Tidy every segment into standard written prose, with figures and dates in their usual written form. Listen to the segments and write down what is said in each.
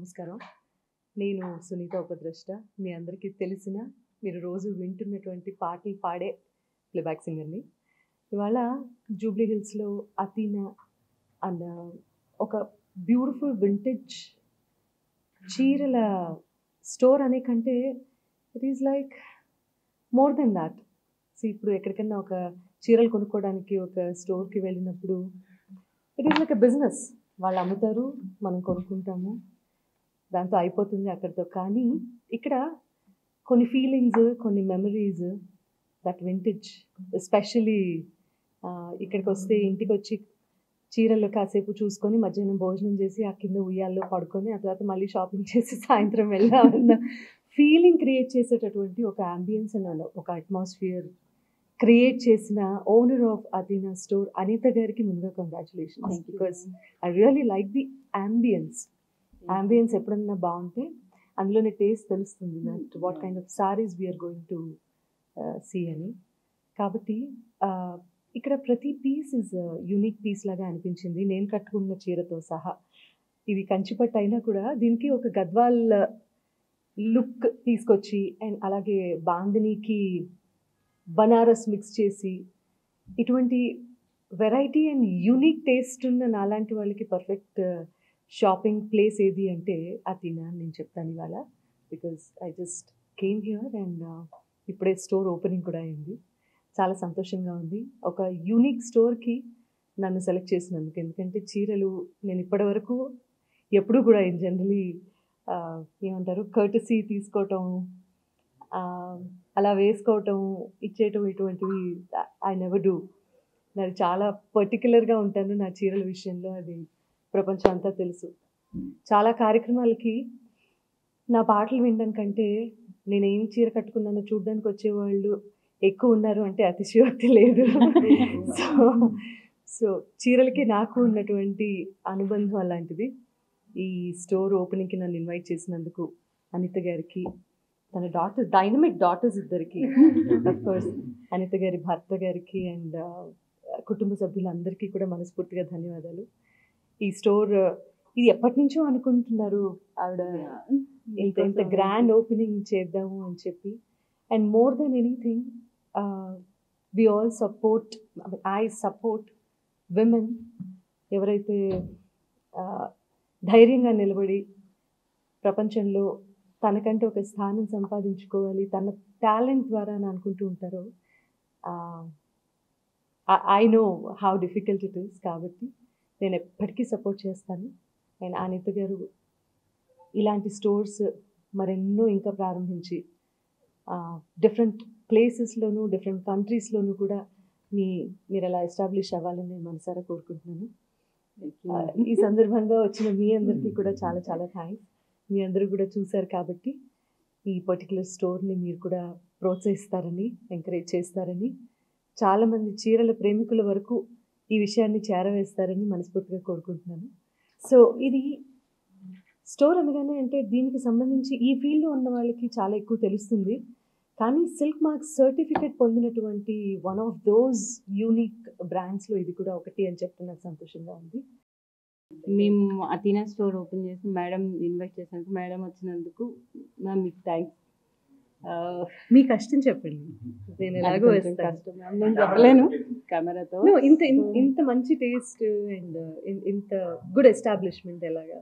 నమస్కారం. నేను సునీత ఉపద్రష్ట. మీ అందరికీ తెలిసిన, మీరు రోజు వింటున్నటువంటి పాటలు పాడే ప్లేబ్యాక్ సింగర్‌ని. ఇవాళ జూబ్లీ హిల్స్‌లో అథీనా అన్న ఒక బ్యూటిఫుల్ వింటేజ్ చీరల స్టోర్ అనే కంటే it is like more than that. ఇప్పుడు ఎక్కడికన్నా ఒక చీరలు కొనుక్కోవడానికి ఒక స్టోర్‌కి వెళ్ళినప్పుడు it is like a business. వాళ్ళు అమ్ముతారు, మనం కొనుక్కుంటాము, దాంతో అయిపోతుంది అక్కడితో. కానీ ఇక్కడ కొన్ని ఫీలింగ్స్, కొన్ని మెమరీస్, దట్ వింటేజ్ ఎస్పెషలీ ఇక్కడికి వస్తే ఇంటికి వచ్చి చీరలు కాసేపు చూసుకొని మధ్యాహ్నం భోజనం చేసి ఆ కింద ఉయ్యాల్లో పడుకొని ఆ తర్వాత మళ్ళీ షాపింగ్ చేసి సాయంత్రం వెళ్ళామన్న ఫీలింగ్ క్రియేట్ చేసేటటువంటి ఒక అంబియన్స్ అండ్ ఒక అట్మాస్ఫియర్ క్రియేట్ చేసిన owner of Athena store Anitha గారికి ముందుగా congratulations. Because I really like the ambience ఎప్పుడన్నా బాగుంటే అందులోనే టేస్ట్ తెలుస్తుంది that what kind of saris we are going to see అని. కాబట్టి ఇక్కడ ప్రతి పీస్ ఇస్ యూనిక్ పీస్ లాగా అనిపించింది నేను కట్టుకున్న చీరతో సహా. ఇది కంచిపట్టు అయినా కూడా దీనికి ఒక గద్వాల్ లుక్ తీసుకొచ్చి అండ్ అలాగే బాందినీకి బనారస్ మిక్స్ చేసి ఇటువంటి వెరైటీ అండ్ యూనిక్ టేస్ట్ ఉన్న నాలాంటి వాళ్ళకి పర్ఫెక్ట్ షాపింగ్ ప్లేస్ ఏది అంటే అథీనా అని నేను చెప్తాను ఇవాళ. Because I just came here and ఇప్పుడే స్టోర్ ఓపెనింగ్ కూడా అయింది. చాలా సంతోషంగా ఉంది ఒక యూనిక్ స్టోర్కి నన్ను సెలెక్ట్ చేసినందుకు. ఎందుకంటే చీరలు నేను ఇప్పటివరకు ఎప్పుడూ కూడా జనరలీ ఏమంటారు కర్టసీ తీసుకోవటం, అలా వేసుకోవటం, ఇచ్చేయటం, ఇటువంటివి ఐ నెవర్ డూ. నాకు చాలా పర్టికులర్గా ఉంటాను నా చీరల విషయంలో, అది ప్రపంచం అంతా తెలుసు. చాలా కార్యక్రమాలకి నా పాటలు వినడం కంటే నేను ఏం చీర కట్టుకున్నానో చూడడానికి వచ్చేవాళ్ళు ఎక్కువ ఉన్నారు అంటే అతిశయోక్తి లేదు. సో చీరలకి నాకు ఉన్నటువంటి అనుబంధం అలాంటిది. ఈ స్టోర్ ఓపెనింగ్కి నన్ను ఇన్వైట్ చేసినందుకు అనిత గారికి, తన డాటర్స్, డైనమిక్ డాటర్స్ ఇద్దరికి, అఫ్కోర్స్ అనిత గారి భర్త గారికి అండ్ కుటుంబ సభ్యులందరికీ కూడా మనస్ఫూర్తిగా ధన్యవాదాలు. ఈ స్టోర్ ఇది ఎప్పటి నుంచో అనుకుంటున్నారు ఆవిడ, ఇంత గ్రాండ్ ఓపెనింగ్ చేద్దాము అని చెప్పి. And more than anything we all support, I support women ఎవరైతే ధైర్యంగా నిలబడి ప్రపంచంలో తనకంటే ఒక స్థానం సంపాదించుకోవాలి తన టాలెంట్ ద్వారా అని అనుకుంటూ ఉంటారో. I know how difficult it is. కాబట్టి నేను ఎప్పటికీ సపోర్ట్ చేస్తాను. అండ్ అనిత గారు ఇలాంటి స్టోర్స్ మరెన్నో ఇంకా ప్రారంభించి డిఫరెంట్ ప్లేసెస్లోనూ డిఫరెంట్ కంట్రీస్లోనూ కూడా మీరు అలా ఎస్టాబ్లిష్ అవ్వాలని నేను మనసారా కోరుకుంటున్నాను. ఈ సందర్భంగా వచ్చిన మీ అందరికీ కూడా చాలా చాలా థ్యాంక్స్. మీ అందరూ కూడా చూశారు కాబట్టి ఈ పర్టికులర్ స్టోర్ని మీరు కూడా ప్రోత్సహిస్తారని, ఎంకరేజ్ చేస్తారని, చాలామంది చీరల ప్రేమికుల వరకు ఈ విషయాన్ని చేరవేస్తారని మనస్ఫూర్తిగా కోరుకుంటున్నాను. సో ఇది స్టోర్ అనగానే అంటే దీనికి సంబంధించి ఈ ఫీల్డ్లో ఉన్న వాళ్ళకి చాలా ఎక్కువ తెలుస్తుంది. కానీ సిల్క్ మార్క్స్ సర్టిఫికేట్ పొందినటువంటి వన్ ఆఫ్ దోస్ యూనిక్ బ్రాండ్స్లో ఇది కూడా ఒకటి అని చెప్తే నాకు సంతోషంగా ఉంది. మేము అథీనా స్టోర్ ఓపెన్ చేసి మేడం ఇన్వైట్ చేసినందుకు, మేడం వచ్చినందుకు మ్యామ్ మీకు థ్యాంక్స్. మీ కష్టం చెప్పండి, నేను ఎలాగో కష్టం నేను చెప్పలేను కెమెరాతో. ఇంత మంచి టేస్ట్ అండ్ ఇంత గుడ్ ఎస్టాబ్లిష్మెంట్ ఎలాగా?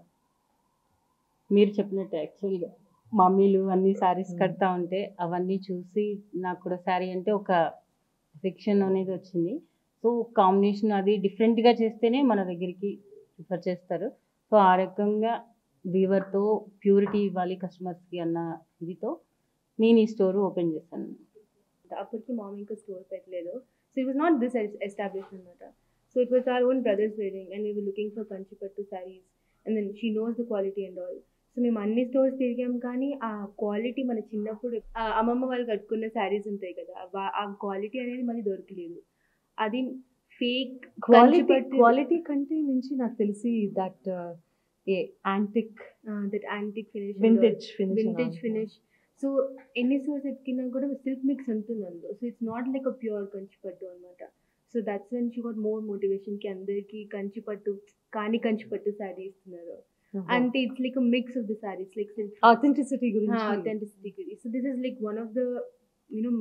మీరు చెప్పినట్టు యాక్చువల్గా మమ్మీలు అన్ని శారీస్ కడతా ఉంటే అవన్నీ చూసి నాకు కూడా శారీ అంటే ఒక ఫిక్షన్ అనేది వచ్చింది. సో కాంబినేషన్ అది డిఫరెంట్గా చేస్తేనే మన దగ్గరికి ప్రిఫర్ చేస్తారు. సో ఆ రకంగా వీవర్తో ప్యూరిటీ ఇవ్వాలి కస్టమర్స్కి అన్న ఇదితో నేను ఈ స్టోర్ ఓపెన్ చేశాను. అప్పటికి మామీ ఇంకా స్టోర్ పెట్టలేదు. So it was not this establish అనమాట. So it was our own brothers wedding and we were looking for Kanchipattu saris and then she knows the quality and all. So మేము అన్ని స్టోర్స్ తిరిగాం కానీ ఆ క్వాలిటీ మన చిన్నప్పుడు అమ్మమ్మ వాళ్ళు కట్టుకున్న శారీస్ ఉంటాయి కదా, ఆ క్వాలిటీ అనేది మనకి దొరకలేదు. అది ఫేక్ క్వాలిటీ కంటే నుంచి నాకు తెలిసి that antique finish, vintage finish. So ఎన్ని స్టోర్స్ ఎక్కినా కూడా సిల్క్ మిక్స్ ఉంటుంది అందులో. So it's not like a pure Kanchipattu అనమాట. So that's when she got more మోటివేషన్కి అందరికీ కంచిపట్టు శారీ ఇస్తున్నారు. and it's like a mix of the sarees, like silk. authenticity గురించి Authenticity. So this is like one of the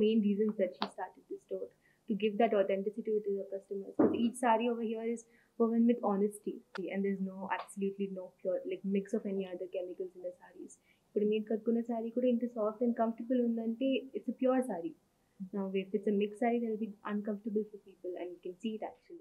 main reasons that she started this store, to give that authenticity to the customers. Because each saree over here is woven with honesty, and there's absolutely no pure like mix of any other chemicals in the sarees. ఇప్పుడు మీరు కట్టుకున్న sorry కూడా ఇంత soft and comfortable ఉందంటే it's a pure saree. Now if it's a mixed saree, it'll be uncomfortable for people, and you can see it actually.